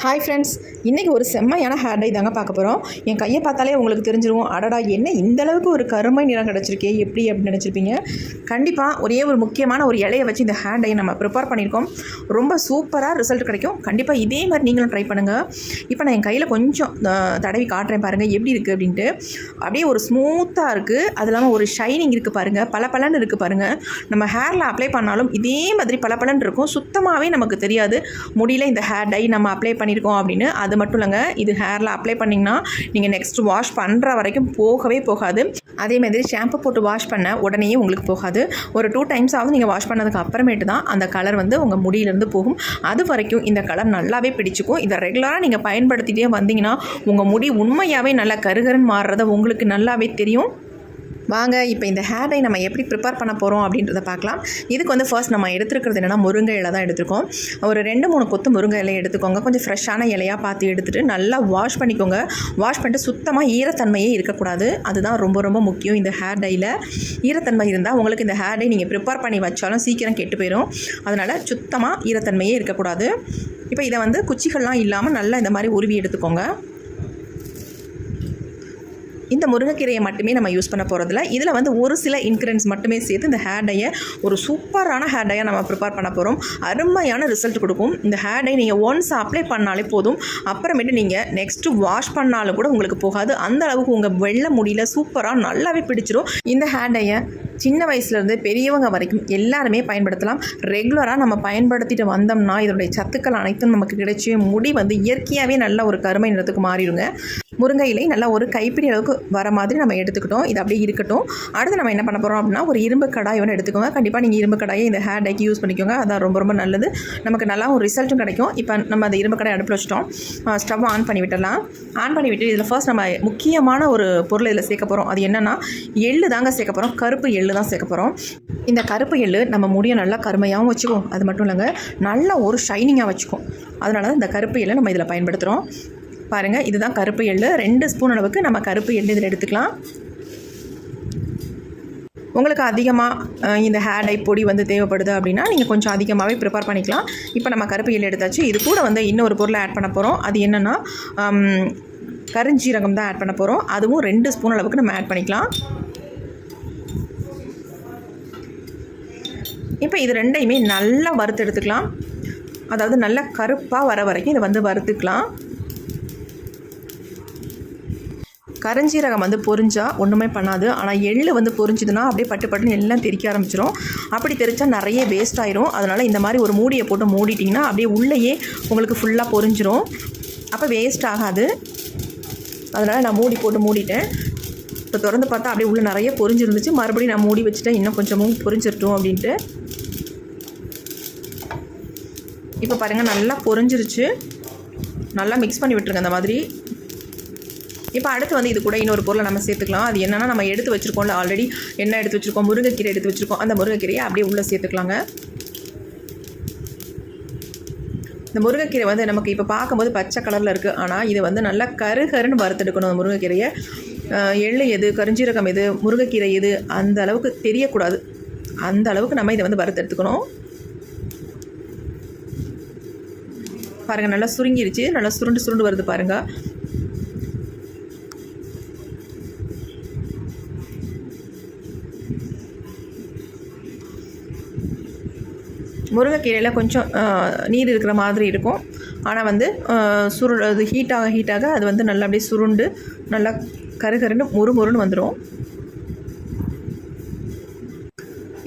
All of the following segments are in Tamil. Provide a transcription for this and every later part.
ஹாய் ஃப்ரெண்ட்ஸ், இன்றைக்கி ஒரு செம்மையான ஹேர் டை தாங்க பார்க்க போகிறோம். என் கையை பார்த்தாலே உங்களுக்கு தெரிஞ்சிருவோம், அடடா என்ன இந்தளவுக்கு ஒரு கருமை நிறம் கிடச்சிருக்கே எப்படி அப்படின்னு நினச்சிருப்பீங்க. கண்டிப்பாக ஒரே ஒரு முக்கியமான ஒரு இலையை வச்சு இந்த ஹேர் டை நம்ம ப்ரிப்பேர் பண்ணியிருக்கோம். ரொம்ப சூப்பராக ரிசல்ட் கிடைக்கும். கண்டிப்பாக இதே மாதிரி நீங்களும் ட்ரை பண்ணுங்கள். இப்போ நான் என் கையில் கொஞ்சம் தடவி காட்டுறேன் பாருங்கள் எப்படி இருக்குது அப்படின்ட்டு. அப்படியே ஒரு ஸ்மூத்தாக இருக்குது, அது இல்லாமல் ஒரு ஷைனிங் இருக்குது பாருங்கள், பளபளன்னு இருக்குது பாருங்கள். நம்ம ஹேரில் அப்ளை பண்ணாலும் இதே மாதிரி பளபளன்னு இருக்கும், சுத்தமாகவே நமக்கு தெரியாது முடியல இந்த ஹேர் டை நம்ம அப்ளை பண்ணியிருக்கோம் அப்படின்னு. அது மட்டும் இல்லைங்க, இது ஹேரில் அப்ளை பண்ணிங்கன்னா நீங்கள் நெக்ஸ்ட் வாஷ் பண்ணுற வரைக்கும் போகவே போகாது. அதே மாதிரி ஷாம்பு போட்டு வாஷ் பண்ண உடனே உங்களுக்கு போகாது. ஒரு 2 டைம்ஸாவது நீங்கள் வாஷ் பண்ணதுக்கு அப்புறமேட்டு தான் அந்த கலர் வந்து உங்கள் முடியிலேருந்து போகும். அது வரைக்கும் இந்த கலர் நல்லாவே பிடிச்சிக்கும். இதை ரெகுலராக நீங்கள் பயன்படுத்திகிட்டே வந்தீங்கன்னா உங்கள் முடி உண்மையாகவே நல்லா கருகருன்னு மாறுறத உங்களுக்கு நல்லாவே தெரியும். வாங்க இப்போ இந்த ஹேர் டை நம்ம எப்படி ப்ரிப்பேர் பண்ண போகிறோம் அப்படின்றத பார்க்கலாம். இதுக்கு வந்து ஃபர்ஸ்ட் நம்ம எடுத்துருக்கிறது என்னென்னா முருங்கை இலை தான் எடுத்துருக்கோம். ஒரு 2-3 கொத்து முருங்கை இலையை எடுத்துக்கோங்க. கொஞ்சம் ஃப்ரெஷ்ஷான இலையாக பார்த்து எடுத்துகிட்டு நல்லா வாஷ் பண்ணிக்கோங்க. வாஷ் பண்ணிட்டு சுத்தமாக ஈரத்தன்மையே இருக்கக்கூடாது. அதுதான் ரொம்ப ரொம்ப முக்கியம். இந்த ஹேர் டையில் ஈரத்தன்மை இருந்தால் உங்களுக்கு இந்த ஹேர் டை நீங்கள் ப்ரிப்பேர் பண்ணி வச்சாலும் சீக்கிரம் கெட்டு போயிடும். அதனால் சுத்தமாக ஈரத்தன்மையே இருக்கக்கூடாது. இப்போ இதை வந்து குச்சிகள்லாம் இல்லாமல் நல்லா இந்த மாதிரி உருவி எடுத்துக்கோங்க. இந்த முருங்கைக்கீரையை மட்டுமே நம்ம யூஸ் பண்ண போகிறதில்ல. இதில் வந்து ஒரு சில இன்க்ரீடியன்ஸ் மட்டுமே சேர்த்து இந்த ஹேர் டையை ஒரு சூப்பரான ஹேர் டையை நம்ம ப்ரிப்பேர் பண்ண போகிறோம். அருமையான ரிசல்ட் கொடுக்கும். இந்த ஹேர் டை நீங்கள் ஒன்ஸ் அப்ளை பண்ணாலே போதும், அப்புறமேட்டு நீங்கள் நெக்ஸ்ட்டு வாஷ் பண்ணாலும் கூட உங்களுக்கு போகாது. அந்த அளவுக்கு உங்கள் வெள்ளை முடியல சூப்பராக நல்லாவே பிடிச்சிரும். இந்த ஹேர் டையை சின்ன வயசுலேருந்து பெரியவங்க வரைக்கும் எல்லாருமே பயன்படுத்தலாம். ரெகுலராக நம்ம பயன்படுத்திட்டு வந்தோம்னா இதனுடைய சத்துக்கள் அனைத்தும் நமக்கு கிடைச்சி முடி வந்து இயற்கையாகவே நல்ல ஒரு கருமை நிறத்துக்கு மாறிடுங்க. முருங்கை இலை நல்லா ஒரு கைப்பிடி அளவுக்கு வர மாதிரி நம்ம எடுத்துக்கிட்டோம். இது அப்படியே இருக்கட்டும். அடுத்து நம்ம என்ன பண்ண போகிறோம் அப்படின்னா ஒரு இரும்பு கடாய் ஒன்று எடுத்துக்கோங்க. கண்டிப்பாக நீங்கள் இரும்பு கடாயை இந்த ஹேர் டைக்கு யூஸ் பண்ணிக்கோங்க. அதான் ரொம்ப ரொம்ப நல்லது. நமக்கு நல்லா ஒரு ரிசல்ட்டும் கிடைக்கும். இப்போ நம்ம அந்த இரும்பு கடாய் அடுப்பில் வச்சிட்டோம். ஸ்டவ் ஆன் பண்ணி விட்டுடலாம். ஆன் பண்ணி விட்டு இதில் ஃபர்ஸ்ட் நம்ம முக்கியமான ஒரு பொருளை இதில் சேர்க்க போகிறோம். அது என்னென்னா எள்ளு தாங்க சேர்க்க போகிறோம். கருப்பு எள்ளு தான் சேர்க்க போகிறோம். இந்த கருப்பு எள்ளு நம்ம முடியை நல்லா கருமையாகவும் வச்சுக்கும். அது மட்டும் இல்லைங்க, நல்ல ஒரு ஷைனிங்காக வச்சுக்கும். அதனால தான் இந்த கருப்பு எள்ளை நம்ம இதில் பயன்படுத்துகிறோம். பாருங்கள், இதுதான் கருப்பு எள்ளு. 2 ஸ்பூன் அளவுக்கு நம்ம கருப்பு எள்ளு இதில் எடுத்துக்கலாம். உங்களுக்கு அதிகமாக இந்த ஹேர் டை பொடி வந்து தேவைப்படுது அப்படின்னா நீங்கள் கொஞ்சம் அதிகமாகவே ப்ரிப்பேர் பண்ணிக்கலாம். இப்போ நம்ம கருப்பு எள்ளு எடுத்தாச்சு. இது கூட வந்து இன்னொரு பொருளை ஆட் பண்ண போகிறோம். அது என்னென்னா கருஞ்சீரகம் தான் ஆட் பண்ண போகிறோம். அதுவும் 2 ஸ்பூன் அளவுக்கு நம்ம ஆட் பண்ணிக்கலாம். இப்போ இது ரெண்டையுமே நல்லா வறுத்து எடுத்துக்கலாம். அதாவது நல்லா கருப்பாக வர வரைக்கும் இதை வந்து வறுத்துக்கலாம். கருஞ்சீரகம் வந்து பொரிஞ்சால் ஒன்றுமே பண்ணாது. ஆனால் எள்ளு வந்து பொரிஞ்சுதுன்னா அப்படியே பட்டு பட்டுன்னு எல்லாம் தெறிக்க ஆரம்பிச்சிடும். அப்படி தெரிச்சா நிறைய வேஸ்ட் ஆயிரும். அதனால் இந்த மாதிரி ஒரு மூடியை போட்டு மூடிட்டிங்கன்னா அப்படியே உள்ளேயே உங்களுக்கு ஃபுல்லாக பொரிஞ்சிரும். அப்போ வேஸ்ட் ஆகாது. அதனால் நான் மூடி போட்டு மூடிட்டேன். இப்போ திறந்து பார்த்தா அப்படியே உள்ளே நிறைய பொரிஞ்சிருந்துச்சு. மறுபடியும் நான் மூடி வச்சுட்டேன், இன்னும் கொஞ்சமும் பொரிஞ்சிருட்டும் அப்படின்ட்டு. இப்போ பாருங்கள் நல்லா பொரிஞ்சிருச்சு. நல்லா மிக்ஸ் பண்ணி விட்டுருங்க அந்த மாதிரி. இப்போ அடுத்து வந்து இது கூட இன்னொரு பொருளை நம்ம சேர்த்துக்கலாம். அது என்னென்னா நம்ம எடுத்து வச்சுருக்கோம்ல, ஆல்ரெடி என்ன எடுத்து வச்சுருக்கோம், முருங்கைக்கீரை எடுத்து வச்சுருக்கோம். அந்த முருங்கைக்கீரையை அப்படியே உள்ளே சேர்த்துக்கலாங்க. இந்த முருங்கைக்கீரை வந்து நமக்கு இப்போ பார்க்கும்போது பச்சை கலரில் இருக்குது. ஆனால் இது வந்து நல்லா கருகருன்னு வறுத்தெடுக்கணும். அந்த முருங்கைக்கீரையை எள்ளு எது, கருஞ்சீரகம் எது, முருங்கைக்கீரை எது அந்த அளவுக்கு தெரியக்கூடாது. அந்த அளவுக்கு நம்ம இதை வந்து வறுத்தெடுத்துக்கணும். பாருங்கள், நல்லா சுருங்கிருச்சு. நல்லா சுருண்டு சுருண்டு வருது பாருங்கள். முருங்கைக்கீரையில் கொஞ்சம் நீர் இருக்கிற மாதிரி இருக்கும். ஆனால் வந்து அது ஹீட்டாக அது வந்து நல்லா அப்படியே சுருண்டு நல்லா கருகருன்னு முறுமுறுன்னு வந்துடும்.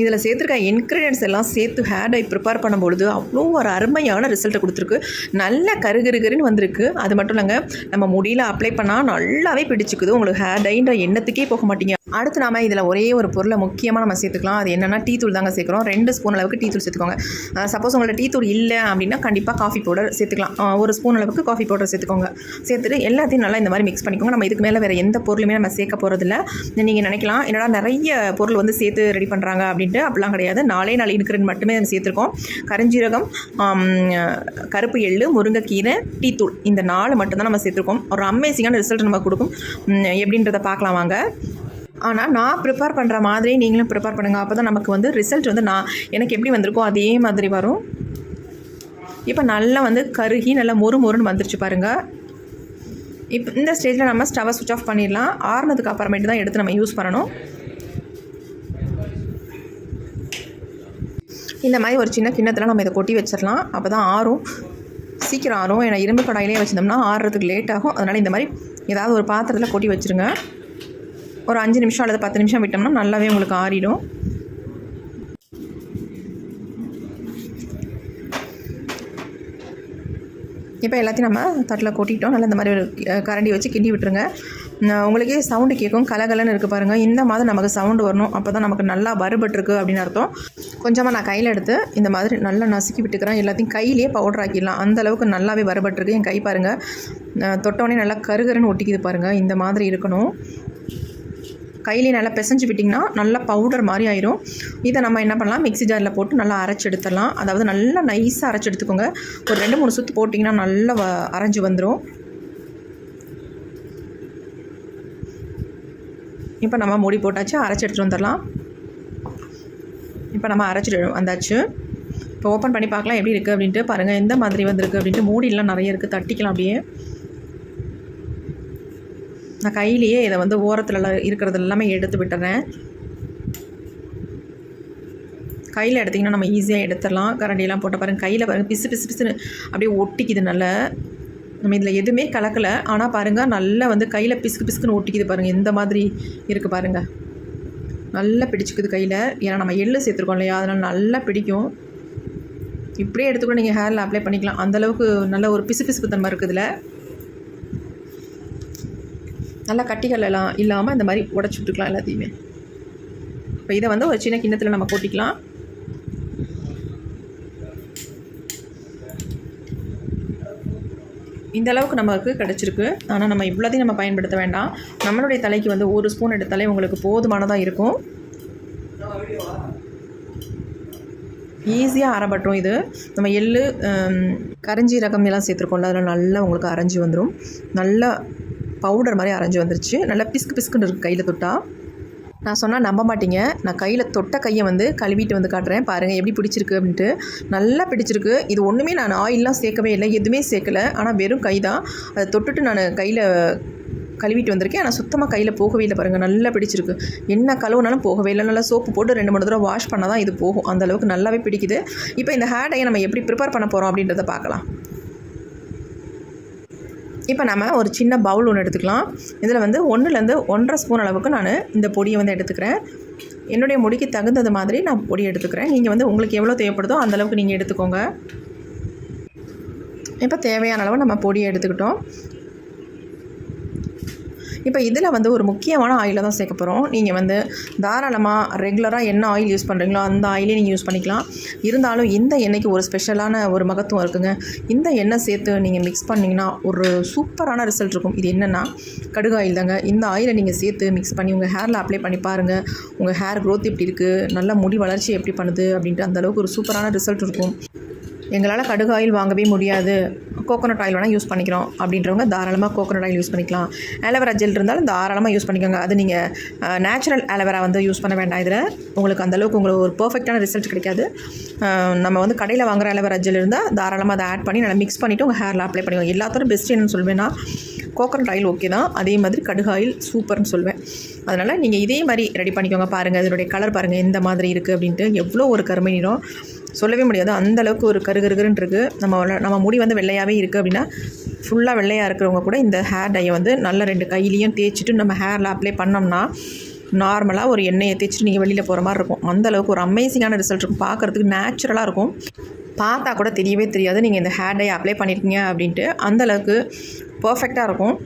இதில் சேர்த்துருக்க இன்க்ரீடியன்ட்ஸ் எல்லாம் சேர்த்து ஹேர் டை ப்ரிப்பேர் பண்ணும்பொழுது அவ்வளோ ஒரு அருமையான ரிசல்ட்டை கொடுத்துருக்கு. நல்ல கருகருன்னு வந்திருக்கு. அது மட்டும் இல்லைங்க, நம்ம முடியில் அப்ளை பண்ணால் நல்லாவே பிடிச்சிக்குது. உங்களுக்கு ஹேர் டைன்ற எண்ணத்துக்கே போக மாட்டீங்க. அடுத்து நாம் இதில் ஒரே ஒரு பொருளை முக்கியமாக நம்ம சேர்த்துக்கலாம். அது என்னென்னா டீ தூள் தாங்க சேர்க்குறோம். 2 ஸ்பூன் அளவுக்கு டீ தூள் சேர்த்துக்கோங்க. சப்போஸ் உங்கள்ட்ட டீ தூள் இல்லை அப்படின்னா கண்டிப்பாக காஃபி பவுடர் சேர்த்துக்கலாம். 1 ஸ்பூன் அளவுக்கு காஃபி பவுடர் சேர்த்துக்கோங்க. சேர்த்துட்டு எல்லாத்தையும் நல்லா இந்த மாதிரி மிக்ஸ் பண்ணிக்கோங்க. நம்ம இதுக்கு மேலே வேறு எந்த பொருளுமே நம்ம சேர்க்க போகிறதில்ல. நீங்கள் நினைக்கலாம் என்னடா நிறைய பொருள் வந்து சேர்த்து ரெடி பண்ணுறாங்க அப்படின்ட்டு. அப்படிலாம் கிடையாது. 4 இன்க்ரீடியன்ட் மட்டுமே நம்ம சேர்த்துருக்கோம். கருஞ்சீரகம், கருப்பு எள்ளு, முருங்கைக்கீரை, டீ தூள், இந்த 4 மட்டும்தான் நம்ம சேர்த்துருக்கோம். ஒரு அமேசிங்கான ரிசல்ட் நம்ம கொடுக்கும். எப்படின்றத பார்க்கலாம் வாங்க. ஆனால் நான் ப்ரிப்பேர் பண்ணுற மாதிரி நீங்களும் ப்ரிப்பேர் பண்ணுங்கள். அப்போ தான் நமக்கு வந்து ரிசல்ட் வந்து எனக்கு எப்படி வந்திருக்கோ அதே மாதிரி வரும். இப்போ நல்லா வந்து கருகி நல்லா மொறுன்னு வந்துருச்சு பாருங்கள். இப்போ இந்த ஸ்டேஜில் நம்ம ஸ்டவ்வை சுவிட்ச் ஆஃப் பண்ணிடலாம். ஆறுனதுக்கு அப்புறமேட்டு தான் எடுத்து நம்ம யூஸ் பண்ணணும். இந்த மாதிரி ஒரு சின்ன கிண்ணத்தில் நம்ம இதை கொட்டி வச்சிடலாம். அப்போ தான் ஆறும், சீக்கிரம் ஆறும். ஏன்னா இரும்பு கடாயிலே வச்சிருந்தோம்னா ஆறுறதுக்கு லேட் ஆகும். அதனால் இந்த மாதிரி ஏதாவது ஒரு பாத்திரத்தில் கொட்டி வச்சுருங்க. ஒரு 5 நிமிஷம் அல்லது 10 நிமிஷம் விட்டோம்னா நல்லாவே உங்களுக்கு ஆறிடும். இப்போ எல்லாத்தையும் நம்ம தட்டில் கொட்டிட்டோம். நல்லா இந்த மாதிரி ஒரு கரண்டி வச்சு கிண்டி விட்டுருங்க. உங்களுக்கே சவுண்டு கேட்கும், கலகலன்னு இருக்குது பாருங்கள். இந்த மாதிரி நமக்கு சவுண்டு வரணும். அப்போ தான் நமக்கு நல்லா வறுபட்டுருக்கு அப்படின்னு அர்த்தம். கொஞ்சமாக நான் கையில் எடுத்து இந்த மாதிரி நல்லா நசுக்கி விட்டுக்கிறேன். எல்லாத்தையும் கையிலேயே பவுடர் ஆக்கிடலாம். அந்தளவுக்கு நல்லாவே வறுபட்டுருக்கு. என் கை பாருங்கள், தொட்டோடனே நல்லா கருகருன்னு ஒட்டிக்குது பாருங்கள். இந்த மாதிரி இருக்கணும். கையிலே நல்லா பிசைஞ்சு விட்டிங்கன்னா நல்லா பவுடர் மாதிரி ஆயிரும். இதை நம்ம என்ன பண்ணலாம், மிக்ஸி ஜாரில் போட்டு நல்லா அரைச்சி எடுத்துடலாம். அதாவது நல்லா நைஸாக அரைச்சி எடுத்துக்கோங்க. ஒரு 2-3 சுற்று போட்டிங்கன்னா நல்லா அரைஞ்சி வந்துடும். இப்போ நம்ம மூடி போட்டாச்சு, அரைச்சி எடுத்துகிட்டு வந்துடலாம். இப்போ நம்ம அரைச்சிட்டு வந்தாச்சு. இப்போ ஓப்பன் பண்ணி பார்க்கலாம் எப்படி இருக்குது அப்படின்ட்டு. பாருங்கள் எந்த மாதிரி வந்திருக்கு அப்படின்ட்டு. மூடிலாம் நிறைய இருக்குது, தட்டிக்கலாம் அப்படியே. நான் கையிலேயே இதை வந்து ஓரத்தில் இருக்கிறது எல்லாமே எடுத்து விட்டுறேன். கையில் எடுத்திங்கன்னா நம்ம ஈஸியாக எடுத்துடலாம். கரண்டியெல்லாம் போட்ட பாருங்கள், கையில் பாருங்கள் பிசு பிசு பிசுன்னு அப்படியே ஒட்டிக்குது. நல்லா நம்ம இதில் எதுவுமே கலக்கலை, ஆனால் பாருங்கள் நல்லா வந்து கையில் பிசுக்குன்னு ஒட்டிக்குது பாருங்கள். இந்த மாதிரி இருக்குது பாருங்கள், நல்லா பிடிச்சிக்குது கையில். ஏன்னா நம்ம எள்ளு சேர்த்துருக்கோம் இல்லையா, அதனால் நல்லா பிடிக்கும். இப்படியே எடுத்துக்கூட நீங்கள் ஹேரில் அப்ளை பண்ணிக்கலாம். அந்தளவுக்கு நல்ல ஒரு பிசு தன்மை இருக்குது இதில். நல்லா கட்டிகள் எல்லாம் இல்லாமல் இந்த மாதிரி உடச்சி விட்டுக்கலாம் எல்லாத்தையுமே. இப்போ இதை வந்து ஒரு சின்ன கிண்ணத்தில் நம்ம கொட்டிக்கலாம். இந்த அளவுக்கு நமக்கு கிடச்சிருக்கு. ஆனால் நம்ம இவ்வளோதையும் நம்ம பயன்படுத்த வேண்டாம். நம்மளுடைய தலைக்கு வந்து 1 ஸ்பூன் எடுத்தாலே உங்களுக்கு போதுமானதாக இருக்கும். ஈஸியாக அரைபட்டுரும். இது நம்ம எள்ளு, கரிஞ்சீரகம் எல்லாம் சேர்த்துருக்கோம்ல, அதில் நல்லா உங்களுக்கு அரைஞ்சி வந்துடும். நல்லா பவுடர் மாதிரி அரைஞ்சி வந்துருச்சு. நல்லா பிஸ்குன்னு இருக்குது கையில் தொட்டால். நான் சொன்னால் நம்ப மாட்டீங்க. நான் கையில் தொட்ட கையை வந்து கழுவிட்டு வந்து காட்டுறேன். பாருங்கள் எப்படி பிடிச்சிருக்கு அப்படின்ட்டு. நல்லா பிடிச்சிருக்கு. இது ஒன்றுமே நான் ஆயிலெலாம் சேர்க்கவே இல்லை, எதுவுமே சேர்க்கலை. ஆனால் வெறும் கை தான். அதை தொட்டுட்டு நான் கையில் கழுவிட்டு வந்திருக்கேன். ஆனால் சுத்தமாக கையில் போகவே இல்லை பாருங்கள். நல்லா பிடிச்சிருக்கு. என்ன கழுவுனாலும் போகவே இல்லை. நல்லா சோப்பு போட்டு 2-3 தடவை வாஷ் பண்ணால் தான் இது போகும். அந்தளவுக்கு நல்லாவே பிடிக்குது. இப்போ இந்த ஹேர் டையை நம்ம எப்படி ப்ரிப்பேர் பண்ண போகிறோம் அப்படின்றத பார்க்கலாம். இப்போ நம்ம ஒரு சின்ன பவுல் ஒன்று எடுத்துக்கலாம். இதில் வந்து 1-1 1/2 ஸ்பூன் அளவுக்கு நான் இந்த பொடியை வந்து எடுத்துக்கிறேன். என்னுடைய முடிக்கு தகுந்தது மாதிரி நான் பொடி எடுத்துக்கிறேன். நீங்கள் வந்து உங்களுக்கு எவ்வளோ தேவைப்படுதோ அந்தளவுக்கு நீங்கள் எடுத்துக்கோங்க. இப்போ தேவையான அளவு நம்ம பொடியை எடுத்துக்கிட்டோம். இப்போ இதில் வந்து ஒரு முக்கியமான ஆயிலை தான் சேர்க்க போகிறோம். நீங்கள் வந்து தாராளமாக ரெகுலராக என்ன ஆயில் யூஸ் பண்ணுறீங்களோ அந்த ஆயிலே நீங்கள் யூஸ் பண்ணிக்கலாம். இருந்தாலும் இந்த எண்ணெய்க்கு ஒரு ஸ்பெஷலான ஒரு மகத்துவம் இருக்குங்க. இந்த எண்ணெய் சேர்த்து நீங்கள் மிக்ஸ் பண்ணிங்கன்னா ஒரு சூப்பரான ரிசல்ட் இருக்கும். இது என்னென்னா கடுகு ஆயில் தாங்க. இந்த ஆயிலை நீங்கள் சேர்த்து மிக்ஸ் பண்ணி உங்கள் ஹேரில் அப்ளை பண்ணி பாருங்கள். உங்கள் ஹேர் க்ரோத் எப்படி இருக்குது, நல்ல முடி வளர்ச்சி எப்படி பண்ணுது அப்படின்ட்டு அந்தளவுக்கு ஒரு சூப்பரான ரிசல்ட் இருக்கும். எங்களால் கடுகு ஆயில் வாங்கவே முடியாது, கோகோனட் ஆயில் வேணால் யூஸ் பண்ணிக்கிறோம் அப்படின்றவங்க தாராளமாக கோகோனட் ஆயில் யூஸ் பண்ணிக்கலாம். ஆலோவேரா ஜெல் இருந்தாலும் தாராளமாக யூஸ் பண்ணிக்கோங்க. அது நீங்கள் நேச்சுரல் ஆலோவேரா வந்து யூஸ் பண்ண வேண்டாம். இதில் உங்களுக்கு அந்தளவுக்கு உங்களுக்கு ஒரு பர்ஃபெக்டான ரிசல்ட் கிடைக்காது. நம்ம வந்து கடையில் வாங்குகிற ஆலோவேரா ஜெல் இருந்தால் தாராளமாக அதை ஆட் பண்ணி நல்லா மிக்ஸ் பண்ணிவிட்டு உங்கள் ஹேரில் அப்ளை பண்ணிக்கோங்க. எல்லாத்தோட பெஸ்ட் என்னன்னு சொல்வேன்னா கோகோனட் ஆயில் ஓகே தான், அதே மாதிரி கடுகு ஆயில் சூப்பர்னு சொல்வேன். அதனால் நீங்கள் இதே மாதிரி ரெடி பண்ணிக்கோங்க. பாருங்கள் இதனுடைய கலர் பாருங்கள் எந்த மாதிரி இருக்குது அப்படின்ட்டு. எவ்வளோ ஒரு கருமை நிறம் சொல்லவே முடியாது. அந்தளவுக்கு ஒரு கருகருன்னு இருக்குது. நம்ம முடி வந்து வெள்ளையாகவே இருக்குது அப்படின்னா ஃபுல்லாக வெள்ளையாக இருக்கிறவங்க கூட இந்த ஹேர் டையை வந்து நல்ல 2 கையிலையும் தேய்ச்சிட்டு நம்ம ஹேரில் அப்ளை பண்ணோம்னா நார்மலாக ஒரு எண்ணெயை தேய்ச்சிட்டு நீங்கள் வெளியில் போகிற மாதிரி இருக்கும். அந்தளவுக்கு ஒரு அமேசிங்கான ரிசல்ட் இருக்கும். பார்க்குறதுக்கு நேச்சுரலாக இருக்கும். பார்த்தா கூட தெரியவே தெரியாது நீங்கள் இந்த ஹேர் டை அப்ளை பண்ணியிருக்கீங்க அப்படின்ட்டு. அந்தளவுக்கு பர்ஃபெக்டாக இருக்கும்.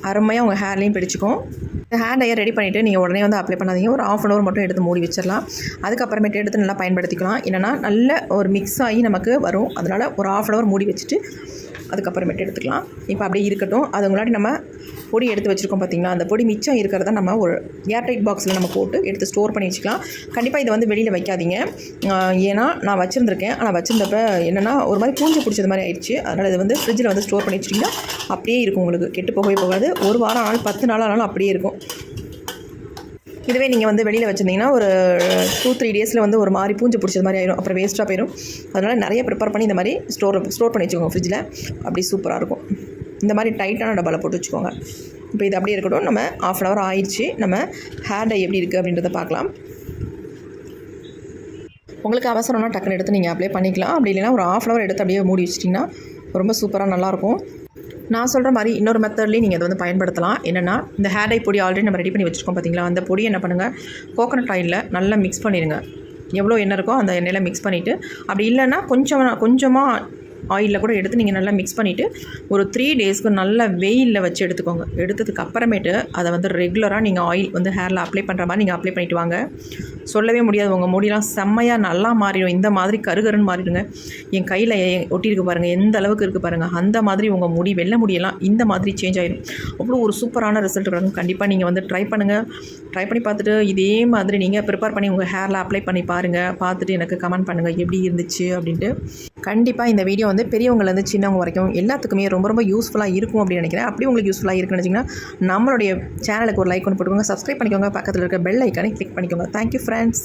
அருமையாக உங்கள் ஹேர்லேயும் பிடிச்சிக்கும். இந்த ஹேர் டையை ரெடி பண்ணிவிட்டு நீங்கள் உடனே வந்து அப்ளை பண்ணாதீங்க. ஒரு 1/2 hour மட்டும் எடுத்து மூடி வச்சிடலாம். அதுக்கப்புறமேட்டு எடுத்து நல்லா பயன்படுத்திக்கலாம். இல்லைனா நல்ல ஒரு மிக்ஸ் ஆகி நமக்கு வரும். அதனால் ஒரு 1/2 hour மூடி வச்சுட்டு அதுக்கப்புறமேட்டு எடுத்துக்கலாம். இப்போ அப்படியே இருக்கட்டும். அது முன்னாடி நம்ம பொடி எடுத்து வச்சுருக்கோம் பார்த்தீங்களா, அந்த பொடி மிச்சம் இருக்கிறத நம்ம ஒரு ஏர்டைட் பாக்ஸில் நம்ம போட்டு எடுத்து ஸ்டோர் பண்ணி வச்சுக்கலாம். கண்டிப்பாக இதை வந்து வெளியில் வைக்காதீங்க. ஏன்னா நான் வச்சுருந்துருக்கேன். ஆனால் வச்சுருந்தப்ப என்னென்னா ஒரு மாதிரி பூஞ்சை பிடிச்சது மாதிரி ஆயிடுச்சு. அதனால் இது வந்து ஃப்ரிட்ஜில் வந்து ஸ்டோர் பண்ணி வச்சிட்டிங்கன்னா அப்படியே இருக்கும். உங்களுக்கு கெட்டு போகவே போகாது. 1 வாரம் ஆனாலும் 10 நாள் ஆனாலும் அப்படியே இருக்கும். இதுவே நீங்கள் வந்து வெளியில் வச்சுருந்தீங்கன்னா ஒரு 2-3 டேஸில் வந்து ஒரு மாதிரி பூஞ்சு பிடிச்சது மாதிரி ஆயிடும், அப்புறம் வேஸ்ட்டாக போயிடும். அதனால் நிறைய ப்ரிப்பேர் பண்ணி இந்த மாதிரி ஸ்டோர் பண்ணி வச்சுக்கோங்க ஃப்ரிட்ஜில். அப்படி சூப்பராக இருக்கும். இந்த மாதிரி டைட்டான டப்பாவில் போட்டு வச்சுக்கோங்க. இப்போ இது அப்படியே இருக்கட்டும். நம்ம 1/2 hour ஆயிடுச்சு. நம்ம ஹேர் டை எப்படி இருக்குது அப்படின்றத பார்க்கலாம். உங்களுக்கு அவசரம்னா டக்குன்னு எடுத்து நீங்கள் அப்ளை பண்ணிக்கலாம். அப்படி இல்லைனா ஒரு 1/2 hour எடுத்து அப்படியே மூடி வச்சிட்டிங்கன்னா ரொம்ப சூப்பராக நல்லாயிருக்கும். நான் சொல்கிற மாதிரி இன்னொரு மெத்தட்லேயும் நீங்கள் அதை வந்து பயன்படுத்தலாம். என்னென்னா, இந்த ஹேர் டை பொடி ஆல்ரெடி நம்ம ரெடி பண்ணி வச்சுருக்கோம் பார்த்தீங்களா, அந்த பொடி என்ன பண்ணுங்கள், கோகோனட் ஆயிலில் நல்லா மிக்ஸ் பண்ணிடுங்க. எவ்வளோ எண்ணெய் இருக்கோ அந்த எண்ணெயில் மிக்ஸ் பண்ணிவிட்டு, அப்படி இல்லைன்னா கொஞ்சமாக ஆயிலில் கூட எடுத்து நீங்கள் நல்லா மிக்ஸ் பண்ணிவிட்டு ஒரு 3 daysக்கு நல்லா வெயிலில் வச்சு எடுத்துக்கோங்க. எடுத்ததுக்கு அப்புறமேட்டு அதை வந்து ரெகுலராக நீங்கள் ஆயில் வந்து ஹேரில் அப்ளை பண்ணுற மாதிரி நீங்கள் அப்ளை பண்ணிவிட்டு வாங்க. சொல்லவே முடியாது, உங்கள் முடியெலாம் செம்மையாக நல்லா மாறிடும். இந்த மாதிரி கருகருன்னு மாறிடுங்க. என் கையில் ஒட்டியிருக்கு பாருங்கள், எந்த அளவுக்கு இருக்குது பாருங்கள். அந்த மாதிரி உங்கள் முடி வெள்ளை முடியெல்லாம் இந்த மாதிரி சேஞ்ச் ஆகிடும். அவ்வளோ ஒரு சூப்பரான ரிசல்ட் இருக்கும். கண்டிப்பாக நீங்கள் வந்து ட்ரை பண்ணுங்கள். ட்ரை பண்ணி பார்த்துட்டு இதே மாதிரி நீங்கள் ப்ரிப்பேர் பண்ணி உங்கள் ஹேரில் அப்ளை பண்ணி பாருங்கள். பார்த்துட்டு எனக்கு கமெண்ட் பண்ணுங்கள் எப்படி இருந்துச்சு அப்படின்ட்டு. கண்டிப்பாக இந்த வீடியோ வந்து பெரியவங்கலேருந்து சின்னவங்க வரைக்கும் எல்லாத்துக்குமே ரொம்ப ரொம்ப யூஸ்ஃபுல்லாக இருக்கும் அப்படின்னு நினைக்கிறேன். அப்படி உங்களுக்கு யூஸ்ஃபுல்லாக இருக்குன்னு நினச்சிங்கன்னா நம்மளுடைய சேனலுக்கு ஒரு லைக் ஒன்று போட்டுக்கோங்க, சப்ஸ்கிரைப் பண்ணிக்கோங்க, பக்கத்தில் இருக்க பெல் ஐக்கானை கிளிக் பண்ணிக்கோங்க. Thank you friends.